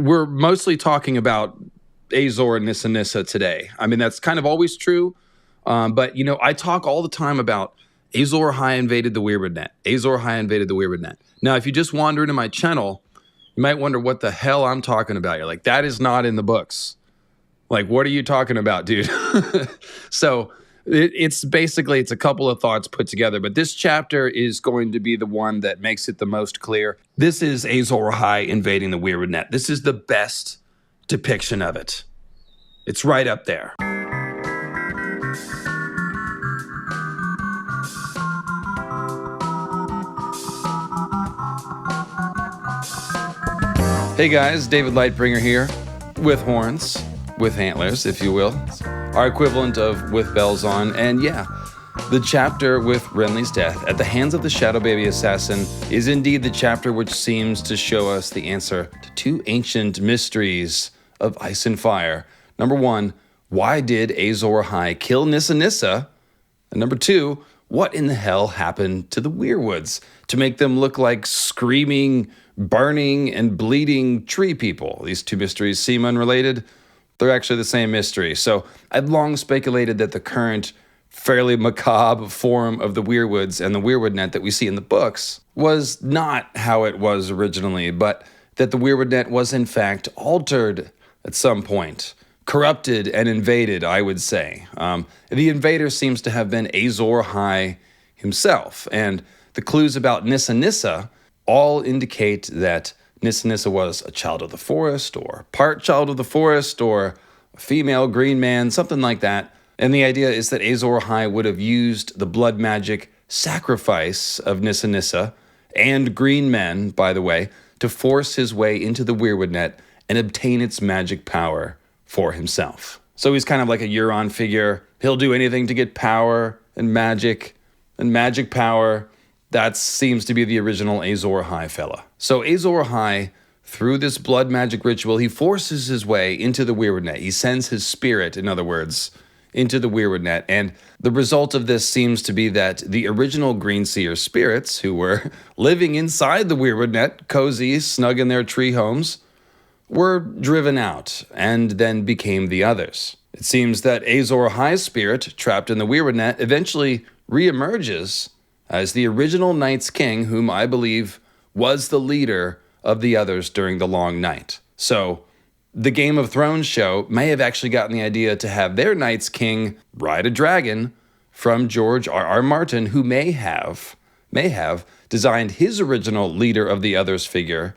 we're mostly talking about Azor and Nissa Nissa today. I mean, that's kind of always true. But, I talk all the time about Azor Ahai invaded the Weirwoodnet. Azor Ahai invaded the Weirwoodnet. Now, if you just wander into my channel, you might wonder what the hell I'm talking about. You're like, that is not in the books. Like, what are you talking about, dude? So it's a couple of thoughts put together, but this chapter is going to be the one that makes it the most clear. This is Azor Ahai invading the Weirwoodnet. This is the best depiction of it. It's right up there. Hey guys, David Lightbringer here, with horns, with antlers, if you will. Our equivalent of with bells on, and yeah, the chapter with Renly's death at the hands of the Shadow Baby Assassin is indeed the chapter which seems to show us the answer to two ancient mysteries of ice and fire. Number one, why did Azor Ahai kill Nissa Nissa? And number two, what in the hell happened to the Weirwoods to make them look like screaming, burning, and bleeding tree people? These two mysteries seem unrelated. They're actually the same mystery. So I've long speculated that the current fairly macabre form of the Weirwoods and the Weirwoodnet that we see in the books was not how it was originally, but that the Weirwoodnet was in fact altered at some point. Corrupted and invaded, I would say. The invader seems to have been Azor Ahai himself, and the clues about Nissa Nissa all indicate that Nissa Nissa was a child of the forest, or part child of the forest, or a female green man, something like that. And the idea is that Azor Ahai would have used the blood magic sacrifice of Nissa Nissa, and green men, by the way, to force his way into the Weirwoodnet and obtain its magic power for himself. So he's kind of like a Euron figure. He'll do anything to get power and magic power. That seems to be the original Azor Ahai fella. So Azor Ahai, through this blood magic ritual, he forces his way into the Weirwoodnet. He sends his spirit, in other words, into the Weirwoodnet. And the result of this seems to be that the original Greenseer spirits, who were living inside the Weirwoodnet, cozy, snug in their tree homes, were driven out and then became the others. It seems that Azor Ahai's spirit, trapped in the Weirwoodnet, eventually reemerges as the original Night's King, whom I believe was the leader of the others during the Long Night. So the Game of Thrones show may have actually gotten the idea to have their Night's King ride a dragon from George R.R. Martin, who may have designed his original leader of the others figure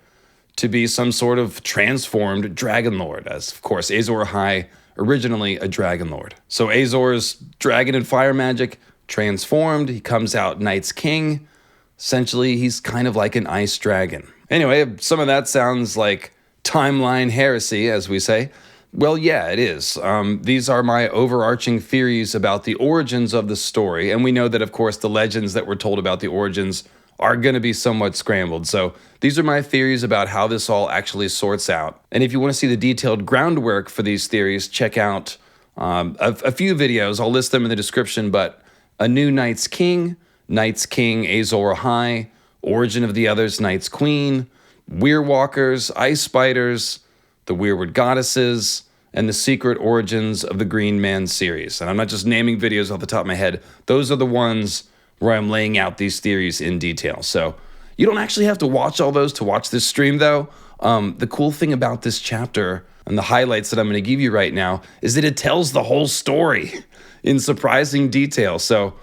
to be some sort of transformed dragon lord, as of course Azor Ahai originally a dragon lord. So Azor's dragon and fire magic transformed, he comes out Night's King. Essentially, he's kind of like an ice dragon. Anyway, some of that sounds like timeline heresy, as we say. Well, yeah, it is. These are my overarching theories about the origins of the story, and we know that, of course, the legends that were told about the origins are going to be somewhat scrambled. So these are my theories about how this all actually sorts out. And if you want to see the detailed groundwork for these theories, check out a few videos. I'll list them in the description, but A New Night's King, Night's King Azor Ahai, Origin of the Others, Night's Queen, Weirwalkers, Ice Spiders, the Weirwood Goddesses, and the Secret Origins of the Green Man series. And I'm not just naming videos off the top of my head. Those are the ones where I'm laying out these theories in detail. So you don't actually have to watch all those to watch this stream, though. The cool thing about this chapter and the highlights that I'm going to give you right now is that it tells the whole story in surprising detail. So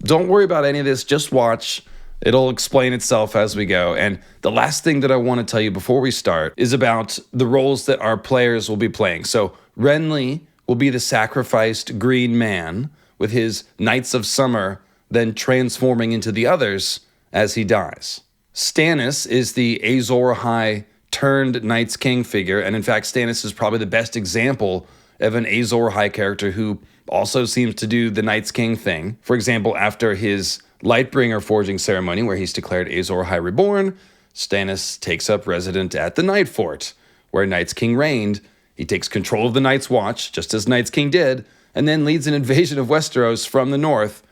don't worry about any of this. Just watch. It'll explain itself as we go. And the last thing that I want to tell you before we start is about the roles that our players will be playing. So Renly will be the sacrificed green man with his Knights of Summer then transforming into the others as he dies. Stannis is the Azor Ahai turned Night's King figure, and in fact, Stannis is probably the best example of an Azor Ahai character who also seems to do the Night's King thing. For example, after his Lightbringer forging ceremony, where he's declared Azor Ahai reborn, Stannis takes up resident at the Night Fort, where Night's King reigned. He takes control of the Night's Watch, just as Night's King did, and then leads an invasion of Westeros from the north,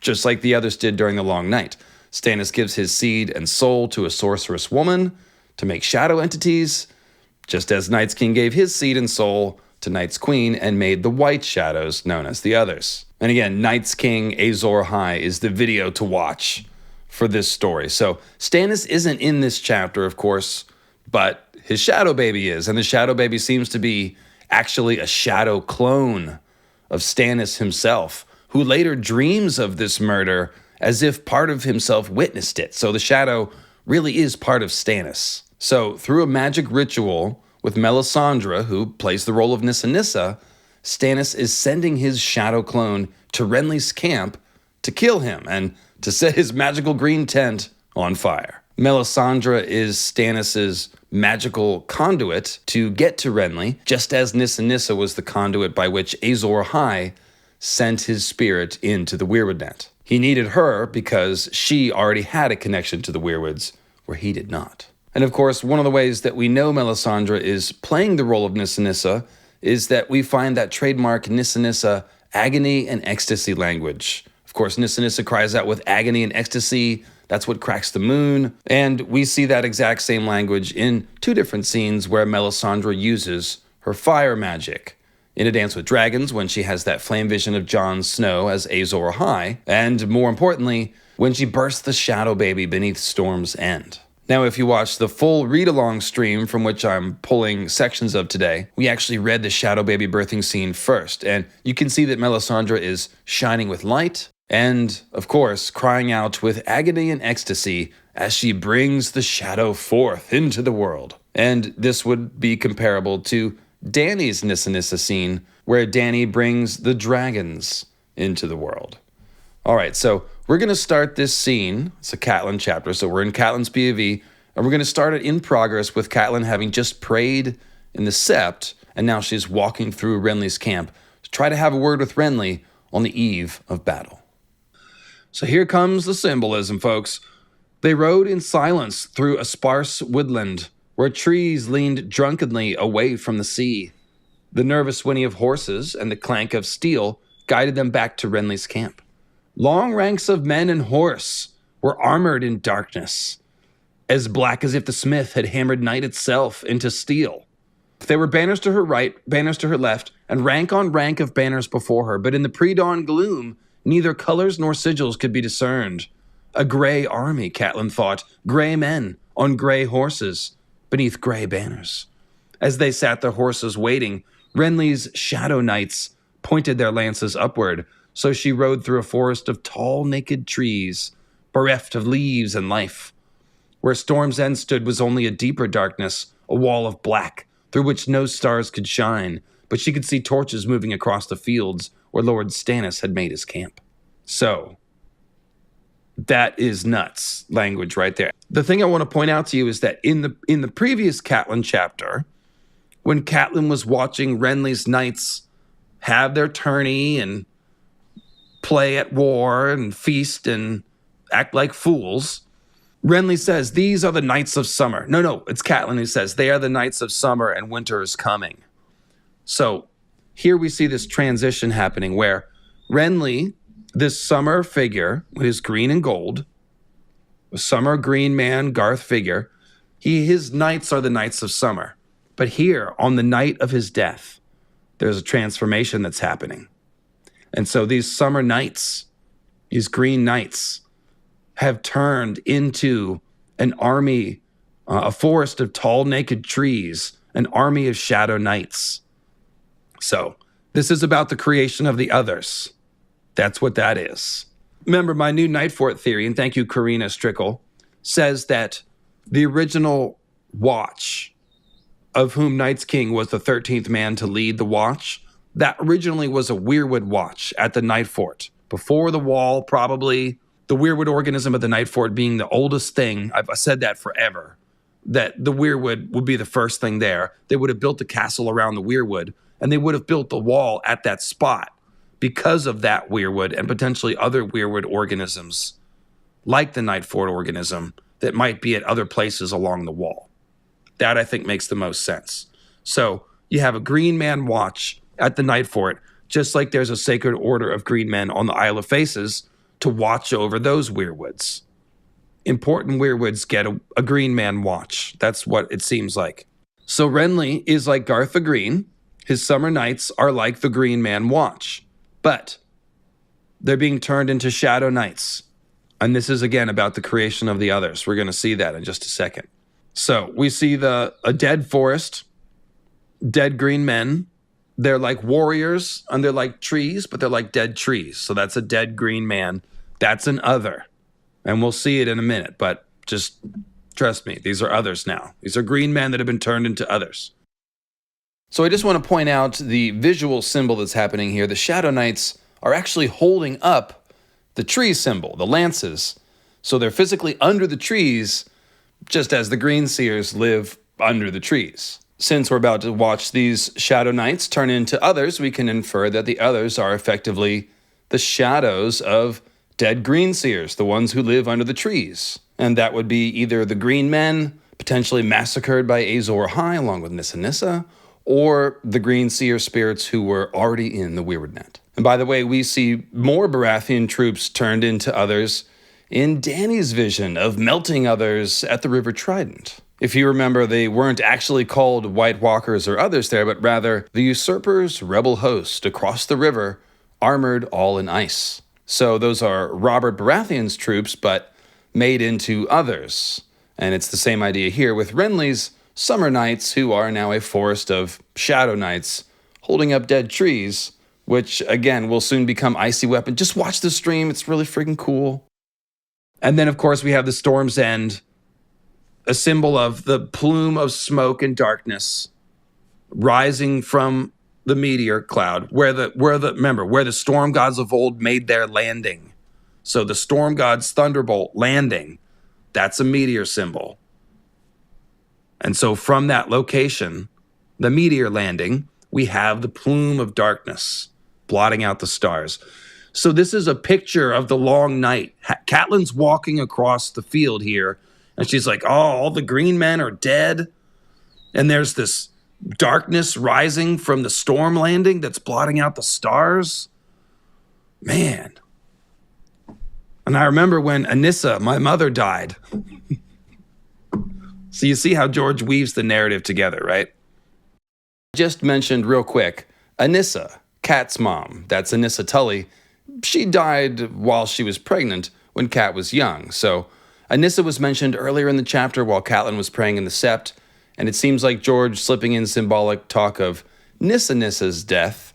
just like the others did during the Long Night. Stannis gives his seed and soul to a sorceress woman to make shadow entities, just as Night's King gave his seed and soul to Night's Queen and made the White Shadows known as the Others. And again, Night's King Azor Ahai is the video to watch for this story. So Stannis isn't in this chapter, of course, but his shadow baby is, and the shadow baby seems to be actually a shadow clone of Stannis himself, who later dreams of this murder as if part of himself witnessed it. So the shadow really is part of Stannis. So through a magic ritual with Melisandre, who plays the role of Nissa Nissa, Stannis is sending his shadow clone to Renly's camp to kill him and to set his magical green tent on fire. Melisandre is Stannis's magical conduit to get to Renly, just as Nissa Nissa was the conduit by which Azor Ahai sent his spirit into the Weirwoodnet. He needed her because she already had a connection to the Weirwoods, where he did not. And of course, one of the ways that we know Melisandre is playing the role of Nissa Nissa is that we find that trademark Nissa Nissa agony and ecstasy language. Of course, Nissa Nissa cries out with agony and ecstasy. That's what cracks the moon. And we see that exact same language in two different scenes where Melisandre uses her fire magic. In A Dance with Dragons, when she has that flame vision of Jon Snow as Azor Ahai, and more importantly, when she bursts the shadow baby beneath Storm's End. Now, if you watch the full read-along stream from which I'm pulling sections of today, we actually read the shadow baby birthing scene first, and you can see that Melisandre is shining with light, and, of course, crying out with agony and ecstasy as she brings the shadow forth into the world. And this would be comparable to Dany's Nissa Nissa scene, where Dany brings the dragons into the world. All right, so we're going to start this scene. It's a Catelyn chapter, so we're in Catelyn's POV, and we're going to start it in progress with Catelyn having just prayed in the Sept, and now she's walking through Renly's camp to try to have a word with Renly on the eve of battle. So here comes the symbolism, folks. They rode in silence through a sparse woodland where trees leaned drunkenly away from the sea. The nervous whinny of horses and the clank of steel guided them back to Renly's camp. Long ranks of men and horse were armored in darkness, as black as if the smith had hammered night itself into steel. There were banners to her right, banners to her left, and rank on rank of banners before her, but in the pre-dawn gloom, neither colors nor sigils could be discerned. A gray army, Catelyn thought, gray men on gray horses, beneath gray banners. As they sat their horses waiting, Renly's shadow knights pointed their lances upward, so she rode through a forest of tall, naked trees, bereft of leaves and life. Where Storm's End stood was only a deeper darkness, a wall of black, through which no stars could shine, but she could see torches moving across the fields where Lord Stannis had made his camp. So, that is nuts language right there. The thing I want to point out to you is that in the previous Catelyn chapter, when Catelyn was watching Renly's knights have their tourney and play at war and feast and act like fools, Renly says, these are the knights of summer. No, it's Catelyn who says, they are the knights of summer and winter is coming. So here we see this transition happening where Renly, this summer figure with his green and gold, a summer green man, Garth figure, his knights are the knights of summer. But here, on the night of his death, there's a transformation that's happening. And so these summer knights, these green knights, have turned into an army, a forest of tall, naked trees, an army of shadow knights. So this is about the creation of the others. That's what that is. Remember, my new Night Fort theory, and thank you, Karina Strickle, says that the original watch, of whom Night's King was the 13th man to lead the watch, that originally was a Weirwood watch at the Night Fort. Before the wall, probably, the Weirwood organism at the Night Fort being the oldest thing. I've said that forever, that the Weirwood would be the first thing there. They would have built the castle around the Weirwood, and they would have built the wall at that spot because of that Weirwood and potentially other Weirwood organisms, like the Night Fort organism, that might be at other places along the wall. That, I think, makes the most sense. So you have a green man watch at the Night Fort, just like there's a sacred order of green men on the Isle of Faces to watch over those Weirwoods. Important Weirwoods get a green man watch. That's what it seems like. So Renly is like Garth the Green. His summer nights are like the Green Man watch, but they're being turned into shadow nights. And this is, again, about the creation of the others. We're going to see that in just a second. So we see a dead forest, dead green men. They're like warriors, and they're like trees, but they're like dead trees. So that's a dead green man. That's an other. And we'll see it in a minute, but just trust me, these are others now. These are green men that have been turned into others. So I just want to point out the visual symbol that's happening here. The Shadow Knights are actually holding up the tree symbol, the lances. So they're physically under the trees, just as the Green Seers live under the trees. Since we're about to watch these Shadow Knights turn into others, we can infer that the others are effectively the shadows of dead Green Seers, the ones who live under the trees. And that would be either the Green Men, potentially massacred by Azor Ahai along with Nissa Nissa, or the Green Seer spirits who were already in the Weirwoodnet. And by the way, we see more Baratheon troops turned into others in Dany's vision of melting others at the River Trident. If you remember, they weren't actually called White Walkers or others there, but rather the usurpers' rebel host across the river, armored all in ice. So those are Robert Baratheon's troops, but made into others. And it's the same idea here with Renly's Summer Knights, who are now a forest of Shadow Knights holding up dead trees, which, again, will soon become icy weapon. Just watch the stream. It's really freaking cool. And then, of course, we have the Storm's End, a symbol of the plume of smoke and darkness rising from the meteor cloud, where the storm gods of old made their landing. So the storm god's thunderbolt landing, that's a meteor symbol. And so from that location, the meteor landing, we have the plume of darkness blotting out the stars. So this is a picture of the long night. Catelyn's walking across the field here, and she's like, oh, all the green men are dead. And there's this darkness rising from the storm landing that's blotting out the stars. Man. And I remember when Anissa, my mother, died. So you see how George weaves the narrative together, right? Just mentioned real quick, Anissa, Kat's mom, that's Anissa Tully, she died while she was pregnant when Kat was young. So Anissa was mentioned earlier in the chapter while Catelyn was praying in the Sept, and it seems like George slipping in symbolic talk of Nissa Nissa's death,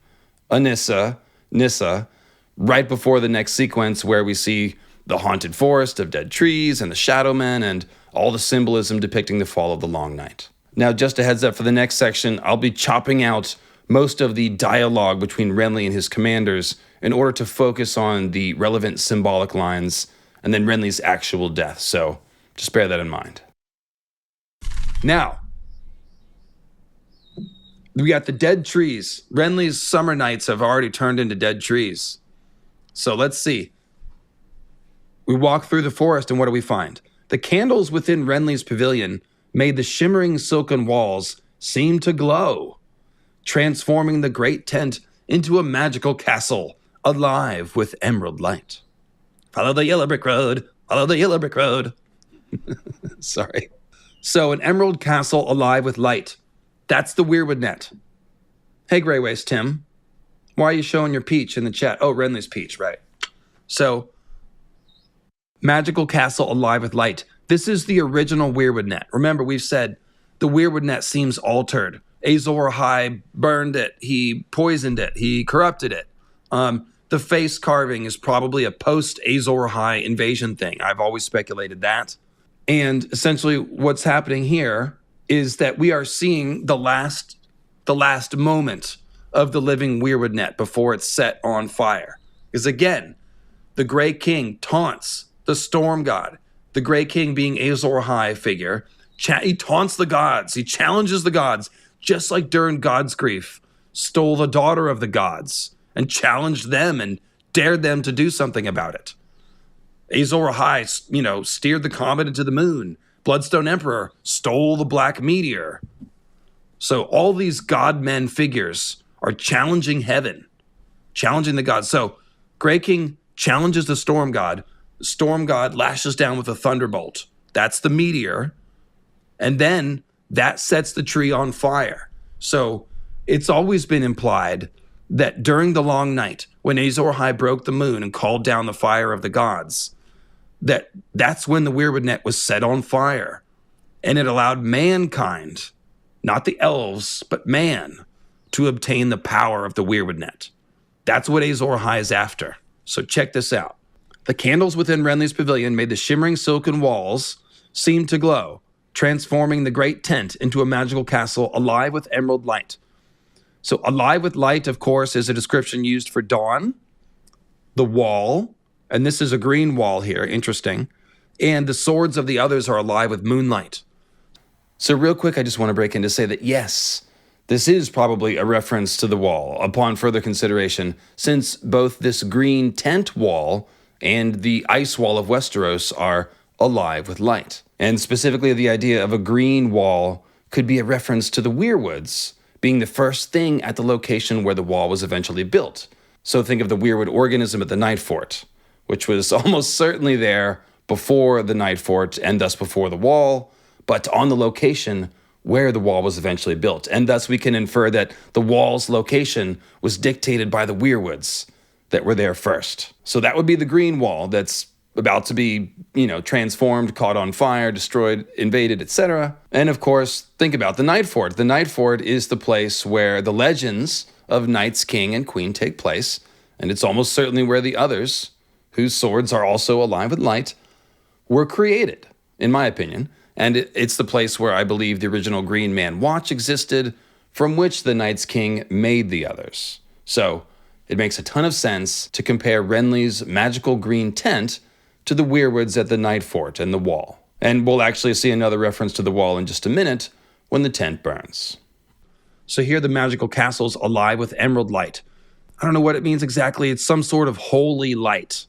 Anissa, Nissa, right before the next sequence where we see the haunted forest of dead trees and the shadow men and all the symbolism depicting the fall of the long night. Now, just a heads up for the next section, I'll be chopping out most of the dialogue between Renly and his commanders in order to focus on the relevant symbolic lines and then Renly's actual death. So just bear that in mind. Now, we got the dead trees. Renly's summer nights have already turned into dead trees. So let's see. We walk through the forest and what do we find? The candles within Renly's pavilion made the shimmering silken walls seem to glow, transforming the great tent into a magical castle alive with emerald light. Follow the yellow brick road, follow the yellow brick road. Sorry. So an emerald castle alive with light. That's the Weirwoodnet. Hey, Greyways Tim. Why are you showing your peach in the chat? Oh, Renly's peach, right. So, magical castle alive with light. This is the original Weirwoodnet. Remember, we've said the Weirwoodnet seems altered. Azor Ahai burned it. He poisoned it. He corrupted it. The face carving is probably a post-Azor Ahai invasion thing. I've always speculated that. And essentially what's happening here is that we are seeing the last moment of the living Weirwoodnet before it's set on fire. Because again, the Grey King taunts the Storm God. The Grey King being Azor Ahai figure. He taunts the gods. He challenges the gods, just like during God's Grief, stole the daughter of the gods and challenged them and dared them to do something about it. Azor Ahai, steered the comet into the moon. Bloodstone Emperor stole the black meteor. So all these god-men figures are challenging heaven, challenging the gods. So Grey King challenges the Storm God. The Storm God lashes down with a thunderbolt. That's the meteor. And then that sets the tree on fire. So it's always been implied that during the long night, when Azor Ahai broke the moon and called down the fire of the gods, that's when the Weirwoodnet was set on fire. And it allowed mankind, not the elves, but man, to obtain the power of the Weirwoodnet. That's what Azor Ahai is after. So check this out. The candles within Renly's pavilion made the shimmering silken walls seem to glow, transforming the great tent into a magical castle alive with emerald light. So alive with light, of course, is a description used for dawn, the wall, and this is a green wall here, interesting, and the swords of the others are alive with moonlight. So real quick, I just want to break in to say that yes, this is probably a reference to the wall upon further consideration, since both this green tent wall and the ice wall of Westeros are alive with light. And specifically, the idea of a green wall could be a reference to the Weirwoods being the first thing at the location where the wall was eventually built. So think of the Weirwood organism at the Night Fort, which was almost certainly there before the Night Fort and thus before the wall, but on the location where the wall was eventually built. And thus we can infer that the wall's location was dictated by the Weirwoods that were there first. So that would be the green wall that's about to be, transformed, caught on fire, destroyed, invaded, etc. And of course, think about the Night Fort. The Night Fort is the place where the legends of Knights King and Queen take place, and it's almost certainly where the others, whose swords are also alive with light, were created, in my opinion. And it's the place where I believe the original Green Man Watch existed, from which the Knights King made the others. So it makes a ton of sense to compare Renly's magical green tent to the Weirwoods at the Night Fort and the wall. And we'll actually see another reference to the wall in just a minute when the tent burns. So here the magical castle's alive with emerald light. I don't know what it means exactly. It's some sort of holy light.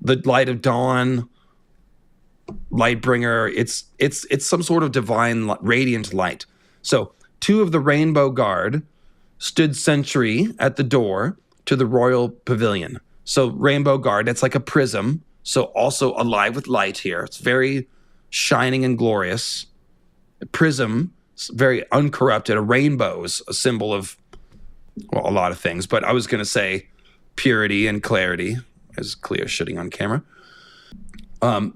The light of dawn, Lightbringer, it's some sort of divine radiant light. So 2 of the Rainbow Guard stood sentry at the door to the royal pavilion. So Rainbow Guard, that's like a prism. So also alive with light here. It's very shining and glorious. A prism, very uncorrupted. A rainbow is a symbol of, well, a lot of things. But I was going to say purity and clarity, as Cleo's shitting on camera.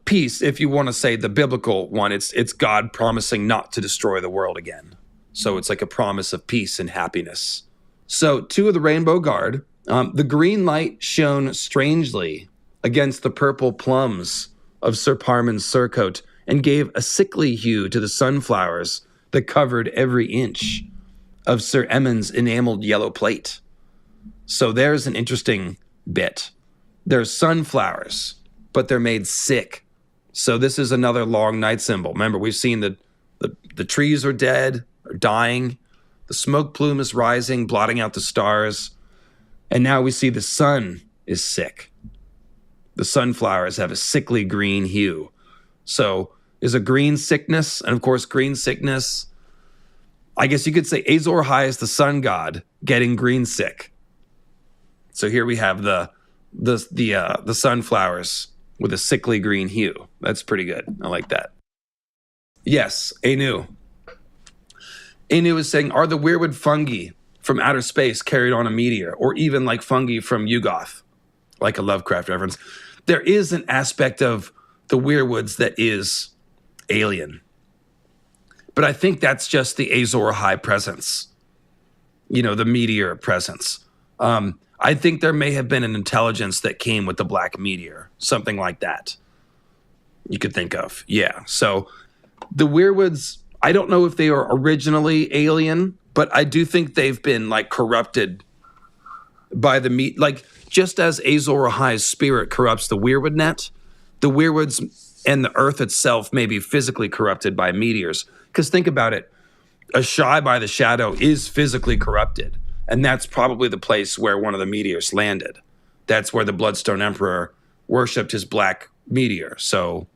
Peace, if you want to say the biblical one, it's God promising not to destroy the world again. So it's like a promise of peace and happiness. So 2 of the Rainbow Guard, the green light shone strangely against the purple plums of Sir Parman's surcoat and gave a sickly hue to the sunflowers that covered every inch of Sir Emmon's enameled yellow plate. So there's an interesting bit. There's sunflowers, but they're made sick. So this is another long night symbol. Remember, we've seen the trees are dead, are dying. The smoke plume is rising, blotting out the stars. And now we see the sun is sick. The sunflowers have a sickly green hue. So is a green sickness, and of course green sickness, I guess you could say Azor Ahai is the sun god getting green sick. So here we have the sunflowers with a sickly green hue. That's pretty good. I like that. Yes, Anu. Anu is saying, are the Weirwood fungi from outer space carried on a meteor, or even like fungi from Yugoth, like a Lovecraft reference? There is an aspect of the Weirwoods that is alien. But I think that's just the Azor Ahai presence. The meteor presence. I think there may have been an intelligence that came with the black meteor. Something like that. You could think of. Yeah. So the Weirwoods, I don't know if they are originally alien, but I do think they've been corrupted by the just as Azor Ahai's spirit corrupts the Weirwoodnet, the Weirwoods and the earth itself may be physically corrupted by meteors. Because think about it, Ahai by the Shadow is physically corrupted. And that's probably the place where one of the meteors landed. That's where the Bloodstone Emperor worshipped his black meteor. So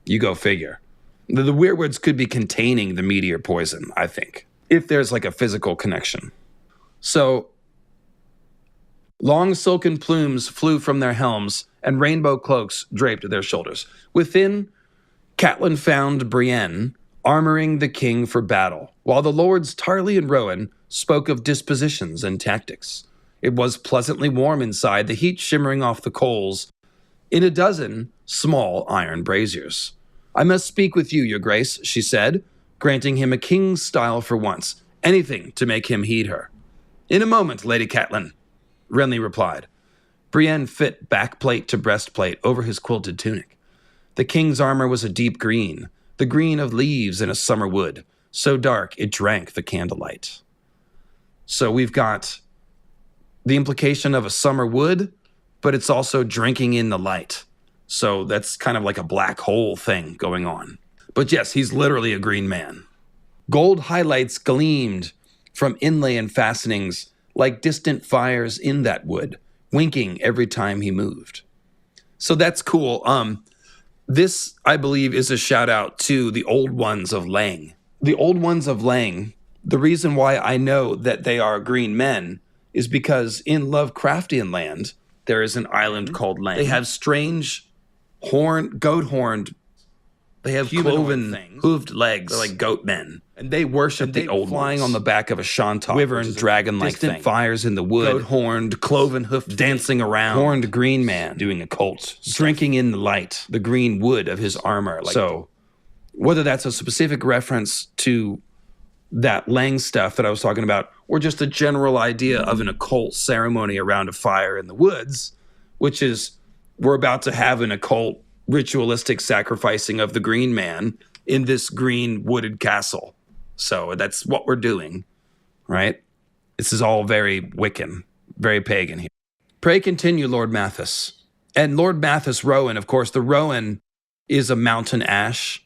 you go figure. The Weirwoods could be containing the meteor poison, I think, if there's a physical connection. So long silken plumes flew from their helms, and rainbow cloaks draped their shoulders. Within, Catelyn found Brienne armoring the king for battle, while the lords Tarly and Rowan spoke of dispositions and tactics. It was pleasantly warm inside, the heat shimmering off the coals in a dozen small iron braziers. "I must speak with you, your grace," she said, granting him a king's style for once, anything to make him heed her. "In a moment, Lady Catelyn," Renly replied. Brienne fit backplate to breastplate over his quilted tunic. The king's armor was a deep green, the green of leaves in a summer wood, so dark it drank the candlelight. So we've got the implication of a summer wood, but it's also drinking in the light. So that's kind of like a black hole thing going on. But yes, he's literally a green man. Gold highlights gleamed from inlay and fastenings like distant fires in that wood, winking every time he moved. So that's cool. This, I believe, is a shout out to the Old Ones of Lang. The Old Ones of Lang, the reason why I know that they are green men is because in Lovecraftian land, there is an island called Lang. They have strange goat-horned, they have cloven, hooved legs. They're like goat men. And they worship the old flying ones on the back of a shantok, wyvern dragon-like thing. Distant fires in the wood, goat-horned, cloven-hoofed, dancing around, horned green man doing occult, drinking in the light, the green wood of his armor. So whether that's a specific reference to that Lang stuff that I was talking about, or just a general idea of an occult ceremony around a fire in the woods, which is we're about to have an occult ritualistic sacrificing of the green man in this green wooded castle. So that's what we're doing, right? This is all very Wiccan, very pagan here. Pray continue, Lord Mathis. And Lord Mathis Rowan, of course, the Rowan is a mountain ash.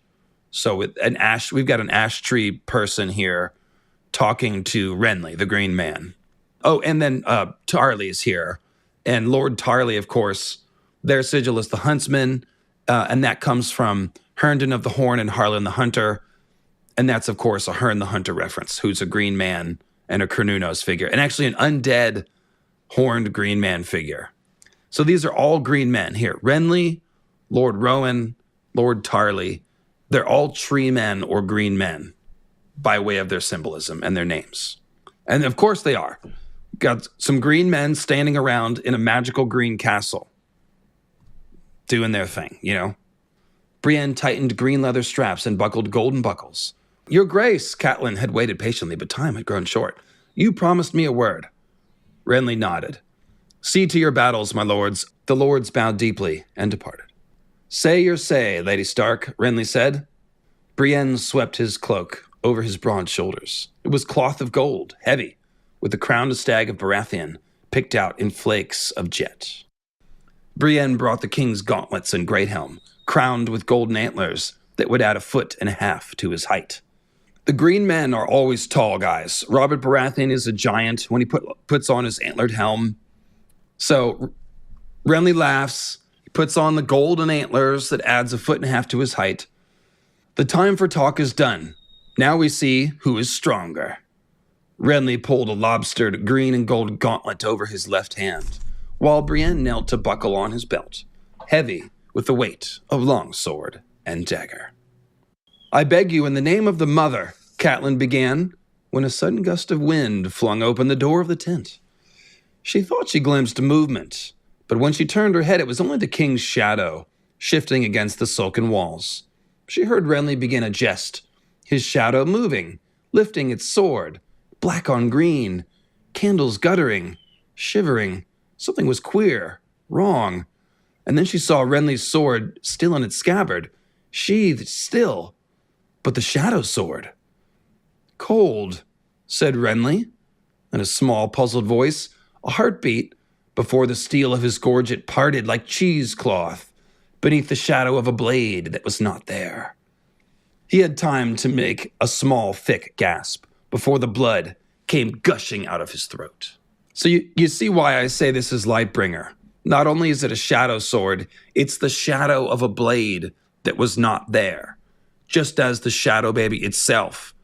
So with an ash, we've got an ash tree person here talking to Renly, the green man. Oh, and then Tarly is here. And Lord Tarly, of course, their sigil is the huntsman. And that comes from Herndon of the Horn and Harlan the Hunter. And that's, of course, a Hern the Hunter reference, who's a green man and a Cernunnos figure. And actually an undead horned green man figure. So these are all green men here. Renly, Lord Rowan, Lord Tarly. They're all tree men or green men by way of their symbolism and their names. And of course they are. Got some green men standing around in a magical green castle, doing their thing, you know. Brienne tightened green leather straps and buckled golden buckles. Your Grace, Catelyn had waited patiently, but time had grown short. You promised me a word. Renly nodded. See to your battles, my lords. The lords bowed deeply and departed. Say your say, Lady Stark, Renly said. Brienne swept his cloak over his broad shoulders. It was cloth of gold, heavy, with the crowned stag of Baratheon picked out in flakes of jet. Brienne brought the king's gauntlets and great helm, crowned with golden antlers that would add 1.5 feet to his height. The green men are always tall guys. Robert Baratheon is a giant when he puts on his antlered helm. So Renly laughs. He puts on the golden antlers that adds 1.5 feet to his height. The time for talk is done. Now we see who is stronger. Renly pulled a lobstered green and gold gauntlet over his left hand, while Brienne knelt to buckle on his belt, heavy with the weight of long sword and dagger. I beg you in the name of the mother, Catelyn began, when a sudden gust of wind flung open the door of the tent. She thought she glimpsed movement, but when she turned her head, it was only the king's shadow, shifting against the silken walls. She heard Renly begin a jest, his shadow moving, lifting its sword, black on green, candles guttering, shivering. Something was queer, wrong. And then she saw Renly's sword still in its scabbard, sheathed still, but the shadow sword. Cold, said Renly, in a small, puzzled voice, a heartbeat before the steel of his gorget parted like cheesecloth beneath the shadow of a blade that was not there. He had time to make a small, thick gasp before the blood came gushing out of his throat. So you see why I say this is Lightbringer. Not only is it a shadow sword, it's the shadow of a blade that was not there, just as the shadow baby itself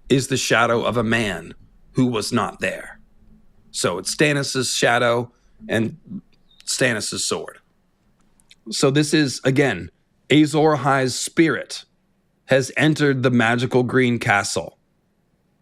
is the shadow of a man who was not there. So it's Stannis' shadow and Stannis' sword. So this is, again, Azor Ahai's spirit has entered the magical green castle.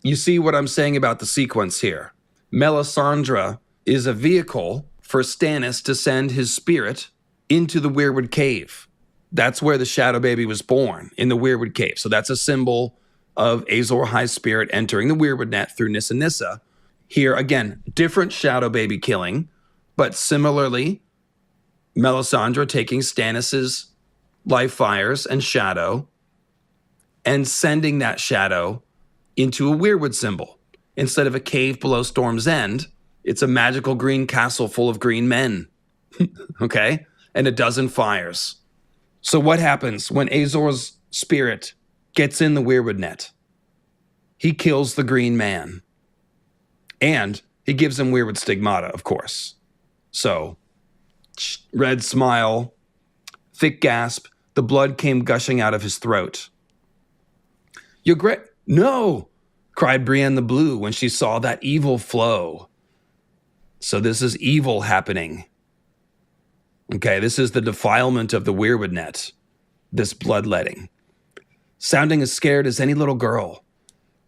You see what I'm saying about the sequence here. Melisandre is a vehicle for Stannis to send his spirit into the Weirwood cave. That's where the Shadow Baby was born, in the Weirwood cave. So that's a symbol of Azor Ahai's spirit entering the Weirwoodnet through Nissa Nissa. Here, again, different Shadow Baby killing, but similarly, Melisandre taking Stannis's life fires and shadow and sending that shadow into a Weirwood symbol. Instead of a cave below Storm's End, it's a magical green castle full of green men, okay? And a dozen fires. So what happens when Azor's spirit gets in the Weirwoodnet? He kills the green man. And he gives him Weirwood stigmata, of course. So, red smile, thick gasp, the blood came gushing out of his throat. "You're great." "No!" cried Brienne the Blue when she saw that evil flow. So this is evil happening. Okay, this is the defilement of the Weirwoodnet, this bloodletting. Sounding as scared as any little girl,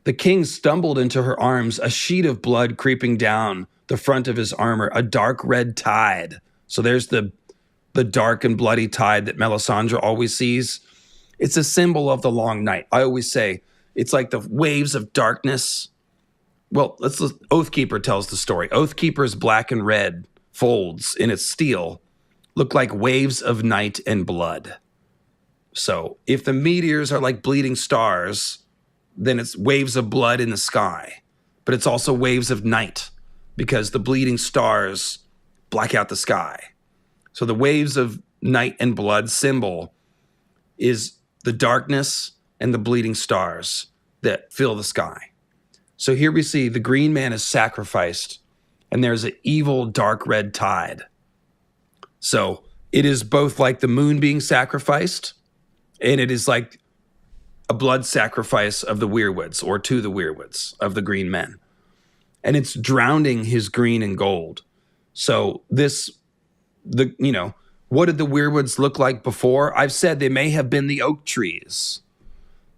the king stumbled into her arms, a sheet of blood creeping down the front of his armor, a dark red tide. So there's the dark and bloody tide that Melisandre always sees. It's a symbol of the long night. I always say it's like the waves of darkness. Well, Oathkeeper tells the story. Oathkeeper's black and red folds in its steel look like waves of night and blood. So if the meteors are like bleeding stars, then it's waves of blood in the sky. But it's also waves of night because the bleeding stars black out the sky. So the waves of night and blood symbol is the darkness and the bleeding stars that fill the sky. So here we see the green man is sacrificed and there's an evil dark red tide. So it is both like the moon being sacrificed and it is like a blood sacrifice of the Weirwoods or to the Weirwoods of the green men. And it's drowning his green and gold. So what did the Weirwoods look like before? I've said they may have been the oak trees.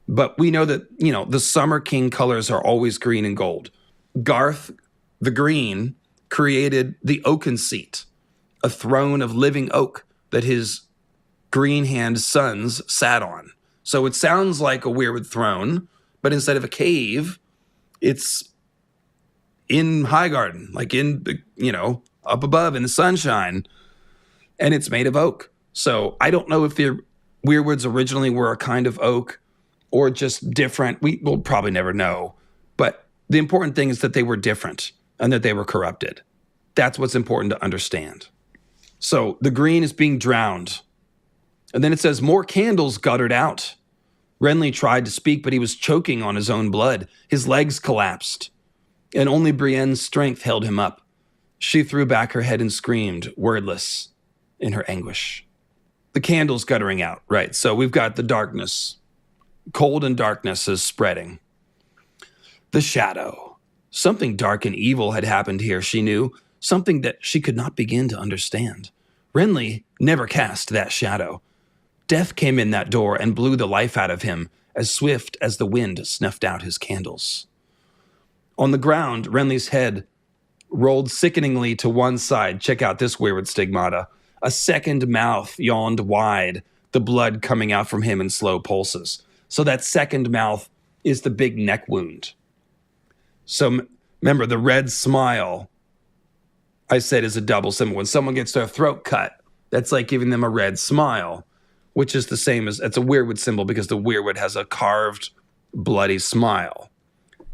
But we know that, the Summer King colors are always green and gold. Garth the Green created the oaken seat, a throne of living oak that his green hand sons sat on. So it sounds like a Weirwood throne, but instead of a cave, it's in Highgarden, like in, up above in the sunshine, and it's made of oak. So I don't know if the Weirwoods originally were a kind of oak or just different. We'll probably never know. But the important thing is that they were different and that they were corrupted. That's what's important to understand. So the green is being drowned. And then it says, more candles guttered out. Renly tried to speak, but he was choking on his own blood. His legs collapsed, and only Brienne's strength held him up. She threw back her head and screamed, wordless, in her anguish. The candle's guttering out, right? So we've got the darkness. Cold and darkness is spreading. The shadow. Something dark and evil had happened here, she knew. Something that she could not begin to understand. Renly never cast that shadow. Death came in that door and blew the life out of him, as swift as the wind snuffed out his candles. On the ground, Renly's head rolled sickeningly to one side. Check out this Weirwood stigmata. A second mouth yawned wide, the blood coming out from him in slow pulses. So that second mouth is the big neck wound. So remember, the red smile, I said, is a double symbol. When someone gets their throat cut, that's like giving them a red smile, which is the same as, it's a Weirwood symbol because the Weirwood has a carved, bloody smile.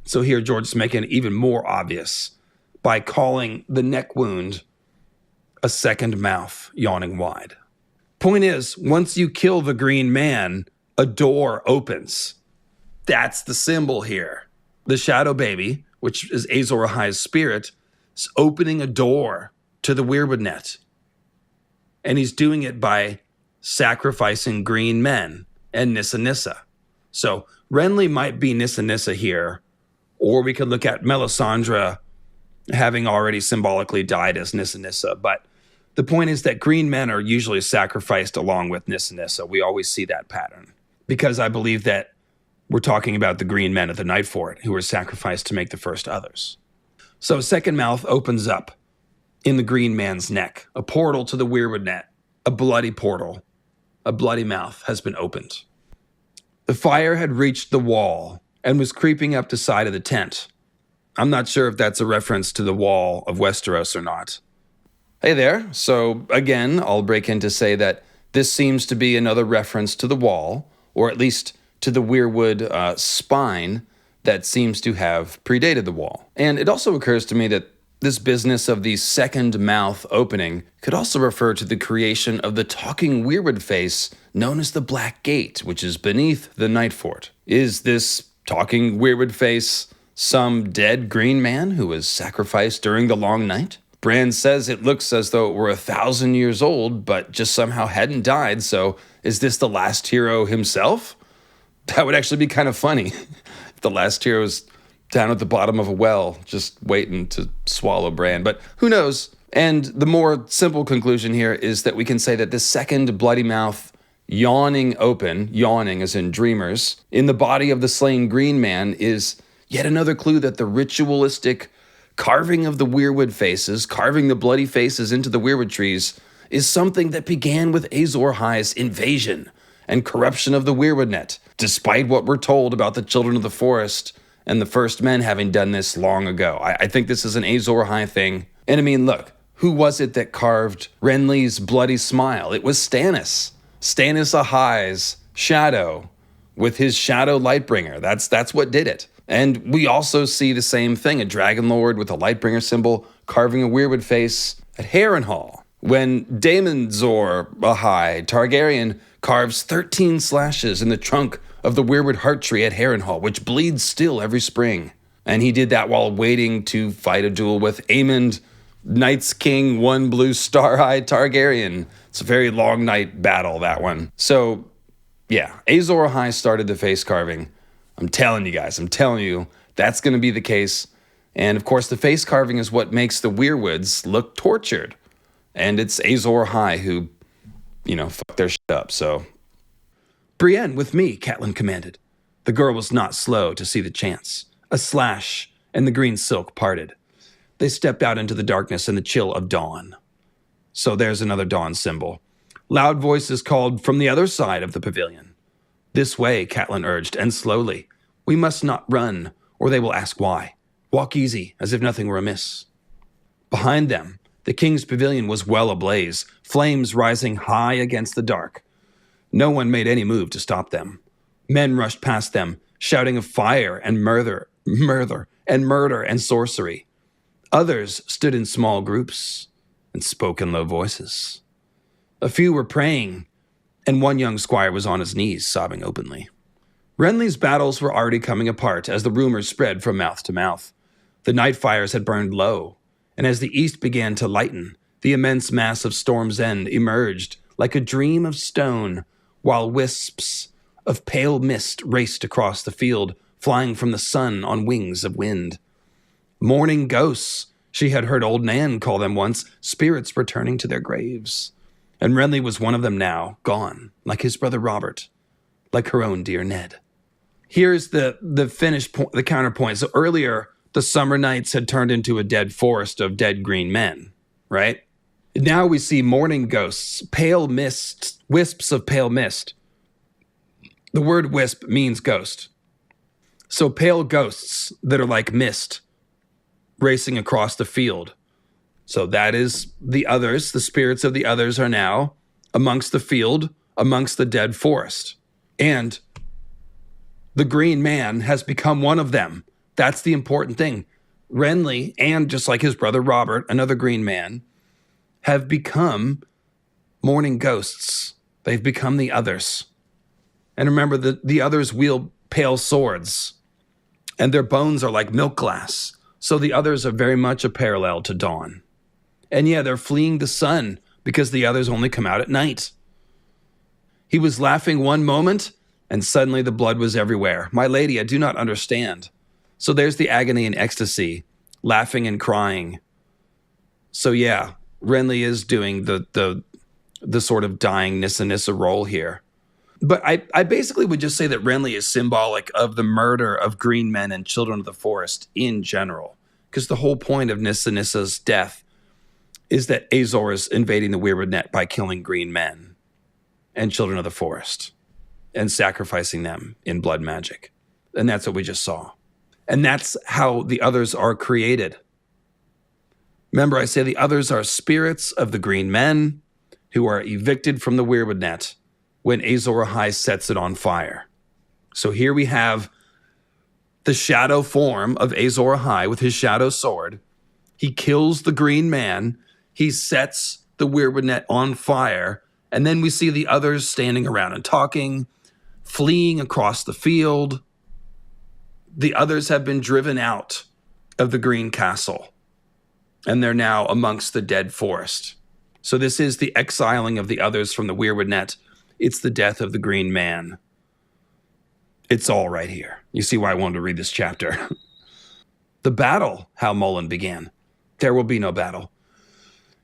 So here, George is making it even more obvious by calling the neck wound a second mouth yawning wide. Point is, once you kill the green man, a door opens. That's the symbol here. The Shadow Baby, which is Azor Ahai's spirit, is opening a door to the Weirwoodnet. And he's doing it by sacrificing green men and Nissa Nissa. So Renly might be Nissa Nissa here, or we could look at Melisandre having already symbolically died as Nissa Nissa. But the point is that green men are usually sacrificed along with Nissa Nissa. We always see that pattern because I believe that We're talking about the green men at the Night Fort who were sacrificed to make the first others. So second mouth opens up in the green man's neck, a portal to the Weirwoodnet, a bloody portal. A bloody mouth has been opened. The fire had reached the wall and was creeping up the side of the tent. I'm not sure if that's a reference to the wall of Westeros or not. Hey there. So again, I'll break in to say that this seems to be another reference to the wall, or at least to the Weirwood spine that seems to have predated the wall. And it also occurs to me that this business of the second mouth opening could also refer to the creation of the talking Weirwood face known as the Black Gate, which is beneath the Night Fort. Is this talking Weirwood face some dead green man who was sacrificed during the long night? Bran says it looks as though it were 1,000 years old, but just somehow hadn't died, so is this the last hero himself? That would actually be kind of funny if the last hero's down at the bottom of a well, just waiting to swallow Bran. But who knows? And the more simple conclusion here is that we can say that the second bloody mouth yawning open, yawning as in dreamers, in the body of the slain green man is yet another clue that the ritualistic carving of the Weirwood faces, carving the bloody faces into the Weirwood trees, is something that began with Azor Ahai's invasion and corruption of the Weirwoodnet, despite what we're told about the Children of the Forest and the first men having done this long ago. I think this is an Azor Ahai thing. And I mean, look, who was it that carved Renly's bloody smile? It was Stannis. Stannis Ahai's shadow with his shadow Lightbringer. That's what did it. And we also see the same thing, a Dragon Lord with a Lightbringer symbol carving a Weirwood face at Harrenhal. When Azor Ahai Targaryen carves 13 slashes in the trunk of the Weirwood heart tree at Harrenhal, which bleeds still every spring. And he did that while waiting to fight a duel with Aemond, Night's King, one blue star-eyed Targaryen. It's a very long night battle, that one. So, yeah, Azor Ahai started the face carving. I'm telling you guys, that's going to be the case. And of course, the face carving is what makes the Weirwoods look tortured. And it's Azor Ahai who, fucked their shit up, so. Brienne, with me, Catelyn commanded. The girl was not slow to see the chance. A slash, and the green silk parted. They stepped out into the darkness and the chill of dawn. So there's another dawn symbol. Loud voices called from the other side of the pavilion. This way, Catelyn urged, and slowly. We must not run, or they will ask why. Walk easy, as if nothing were amiss. Behind them, the king's pavilion was well ablaze, flames rising high against the dark. No one made any move to stop them. Men rushed past them, shouting of fire and murder and sorcery. Others stood in small groups and spoke in low voices. A few were praying, and one young squire was on his knees, sobbing openly. Renly's battles were already coming apart as the rumors spread from mouth to mouth. The night fires had burned low, and as the east began to lighten, the immense mass of Storm's End emerged like a dream of stone, while wisps of pale mist raced across the field, flying from the sun on wings of wind. Morning ghosts, she had heard old Nan call them once, spirits returning to their graves. And Renly was one of them now, gone, like his brother Robert, like her own dear Ned. Here's the finish point, the counterpoint. So earlier, the summer nights had turned into a dead forest of dead green men, right? Now we see morning ghosts, pale mist, wisps of pale mist. The word wisp means ghost. So pale ghosts that are like mist racing across the field. So that is the others, the spirits of the others are now amongst the field, amongst the dead forest. And the green man has become one of them. That's the important thing. Renly, and just like his brother Robert, another green man, have become morning ghosts. They've become the others. And remember, the others wield pale swords, and their bones are like milk glass. So the others are very much a parallel to dawn. And yeah, they're fleeing the sun because the others only come out at night. He was laughing one moment, and suddenly the blood was everywhere. My lady, I do not understand. So there's the agony and ecstasy, laughing and crying. So yeah, Renly is doing the sort of dying Nissa Nissa role here. But I basically would just say that Renly is symbolic of the murder of green men and children of the forest in general. Because the whole point of Nissa Nissa's death is that Azor is invading the Weirwoodnet by killing green men and children of the forest and sacrificing them in blood magic. And that's what we just saw. And that's how the others are created. Remember, I say the others are spirits of the green men who are evicted from the Weirwoodnet when Azor Ahai sets it on fire. So here we have the shadow form of Azor Ahai with his shadow sword. He kills the green man. He sets the Weirwoodnet on fire. And then we see the others standing around and talking, fleeing across the field. The others have been driven out of the green castle, and they're now amongst the dead forest. So this is the exiling of the others from the Weirwoodnet. It's the death of the green man. It's all right here. You see why I wanted to read this chapter. The battle, how Mullen began. There will be no battle.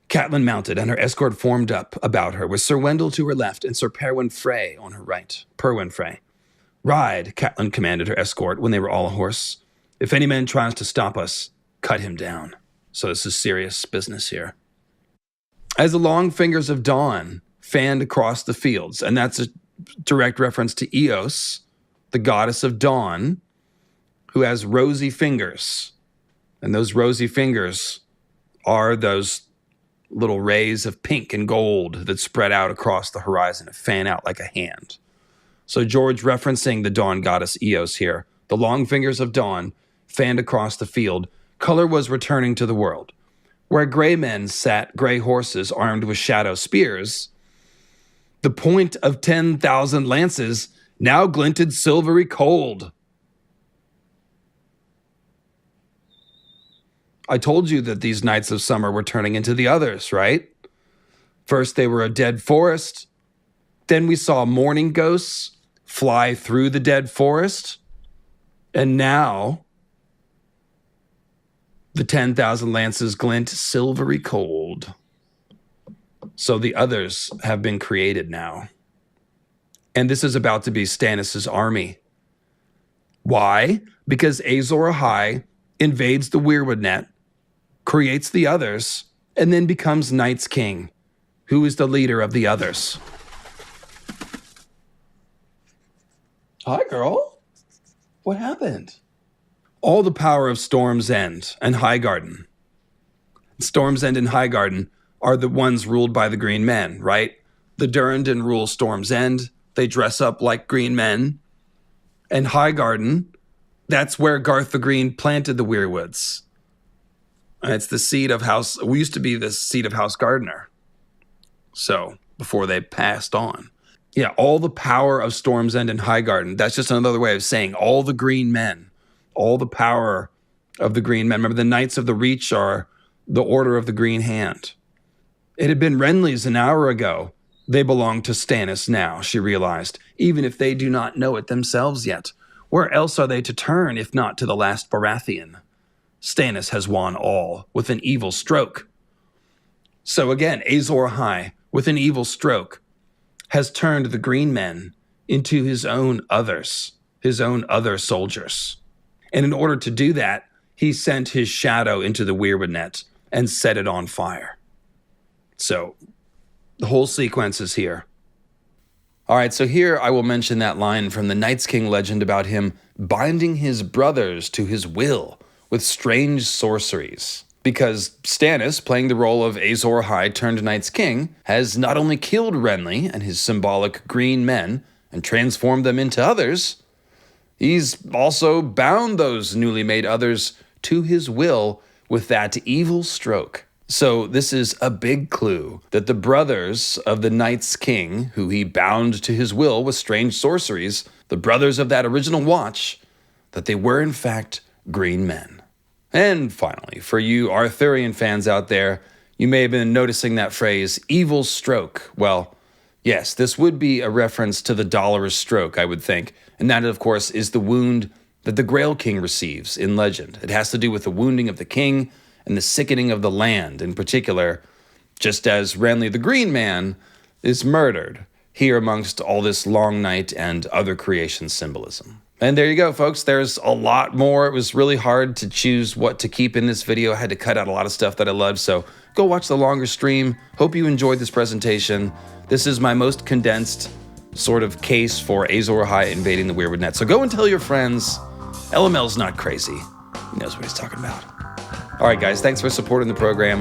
Catelyn mounted, and her escort formed up about her, with Sir Wendell to her left and Sir Perwyn Frey on her right. Perwyn Frey. Ride, Catelyn commanded her escort when they were all ahorse. If any man tries to stop us, cut him down. So this is serious business here. As the long fingers of dawn fanned across the fields, and that's a direct reference to Eos, the goddess of dawn, who has rosy fingers. And those rosy fingers are those little rays of pink and gold that spread out across the horizon and fan out like a hand. So George referencing the dawn goddess Eos here. The long fingers of dawn fanned across the field. Color was returning to the world. Where gray men sat gray horses armed with shadow spears, the point of 10,000 lances now glinted silvery cold. I told you that these nights of summer were turning into the others, right? First they were a dead forest. Then we saw mourning ghosts fly through the dead forest. And now the 10,000 lances glint silvery cold. So the others have been created now. And this is about to be Stannis' army. Why? Because Azor Ahai invades the Weirwoodnet, creates the others, and then becomes Night's King, who is the leader of the others. Hi, girl. What happened? All the power of Storm's End and Highgarden. Storm's End and Highgarden are the ones ruled by the green men, right? The Durrandon rule Storm's End. They dress up like green men. And Highgarden, that's where Garth the Green planted the Weirwoods. And it's the seat of House, we used to be the seat of House Gardener. So, before they passed on. Yeah, all the power of Storm's End and Highgarden. That's just another way of saying all the green men. All the power of the green men. Remember, the Knights of the Reach are the Order of the Green Hand. It had been Renly's an hour ago. They belong to Stannis now, she realized, even if they do not know it themselves yet. Where else are they to turn if not to the last Baratheon? Stannis has won all with an evil stroke. So again, Azor Ahai, with an evil stroke, has turned the green men into his own others, his own other soldiers. And in order to do that, he sent his shadow into the Weirwoodnet and set it on fire. So the whole sequence is here. All right, so here I will mention that line from the Night's King legend about him binding his brothers to his will with strange sorceries. Because Stannis, playing the role of Azor Ahai turned Night's King, has not only killed Renly and his symbolic green men and transformed them into others, he's also bound those newly made others to his will with that evil stroke. So this is a big clue that the brothers of the Night's King, who he bound to his will with strange sorceries, the brothers of that original watch, that they were in fact green men. And finally, for you Arthurian fans out there, you may have been noticing that phrase, evil stroke. Well, yes, this would be a reference to the Dolorous Stroke, I would think. And that, of course, is the wound that the Grail King receives in legend. It has to do with the wounding of the king and the sickening of the land in particular, just as Renly the Green Man is murdered here amongst all this long night and other creation symbolism. And there you go, folks. There's a lot more. It was really hard to choose what to keep in this video. I had to cut out a lot of stuff that I loved, so go watch the longer stream. Hope you enjoyed this presentation. This is my most condensed sort of case for Azor Ahai invading the Weirwoodnet. So go and tell your friends. LML's not crazy. He knows what he's talking about. All right, guys, thanks for supporting the program.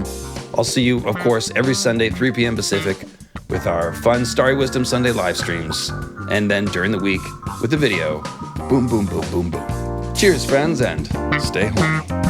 I'll see you, of course, every Sunday, 3 p.m. Pacific, with our fun Starry Wisdom Sunday live streams. And then during the week with the video. Boom, boom, boom, boom, boom. Cheers, friends, and stay horny.